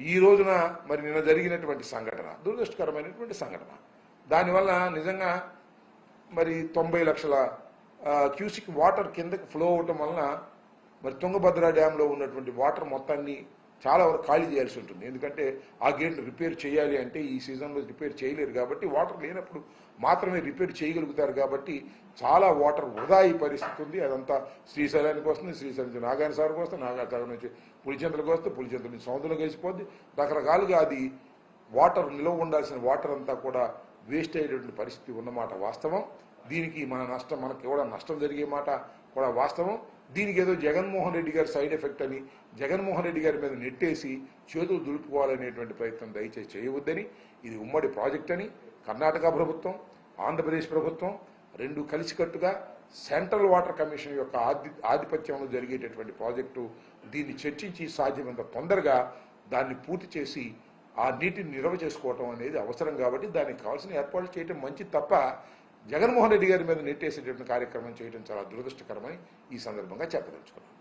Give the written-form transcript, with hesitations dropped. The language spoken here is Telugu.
ఈ రోజున మరి నిన్న జరిగినటువంటి సంఘటన దురదృష్టకరమైనటువంటి సంఘటన. దానివల్ల నిజంగా మరి 90 లక్షల క్యూసిక్ వాటర్ కిందకి ఫ్లో అవటం వలన మరి తుంగభద్ర డ్యాంలో ఉన్నటువంటి వాటర్ మొత్తాన్ని చాలా వరకు ఖాళీ చేయాల్సి ఉంటుంది. ఎందుకంటే ఆ గేట్ను రిపేర్ చేయాలి అంటే ఈ సీజన్లో రిపేర్ చేయలేరు కాబట్టి, వాటర్ లేనప్పుడు మాత్రమే రిపేర్ చేయగలుగుతారు కాబట్టి చాలా వాటర్ వృధా అయ్యే పరిస్థితి ఉంది. అదంతా శ్రీశైలానికి వస్తుంది, శ్రీశైలం నుంచి నాగార్జున సాగర్కి వస్తుంది, నాగార్జున సాగర్ నుంచి పులిచెంతలకు వస్తుంది, పులిచెంతల నుంచి సముద్రంలోకి వేసిపోద్ది. రకరకాలుగా అది వాటర్ నిల్వ ఉండాల్సిన వాటర్ అంతా కూడా వేస్ట్ అయ్యేటువంటి పరిస్థితి ఉన్నమాట వాస్తవం. దీనికి మనకి కూడా నష్టం జరిగే మాట కూడా వాస్తవం. దీనికి ఏదో జగన్మోహన్ రెడ్డి గారి సైడ్ ఎఫెక్ట్ అని జగన్మోహన్ రెడ్డి గారి మీద నెట్టేసి చేతులు దులుపుకోవాలనేటువంటి ప్రయత్నం దయచేసి చేయవద్దని, ఇది ఉమ్మడి ప్రాజెక్ట్ అని కర్ణాటక ప్రభుత్వం, ఆంధ్రప్రదేశ్ ప్రభుత్వం రెండు కలిసికట్టుగా సెంట్రల్ వాటర్ కమిషన్ యొక్క ఆధిపత్యంలో జరిగేటటువంటి ప్రాజెక్టు. దీన్ని చర్చించి సాధ్యమైనంత తొందరగా దాన్ని పూర్తి చేసి ఆ నీటిని నిల్వ చేసుకోవటం అనేది అవసరం కాబట్టి దానికి కావాల్సిన ఏర్పాట్లు చేయటం మంచిది తప్ప జగన్మోహన్ రెడ్డి గారి మీద నెట్టేసేటువంటి కార్యక్రమం చేయడం చాలా దురదృష్టకరమని ఈ సందర్భంగా చెప్పదలుచుకున్నాను.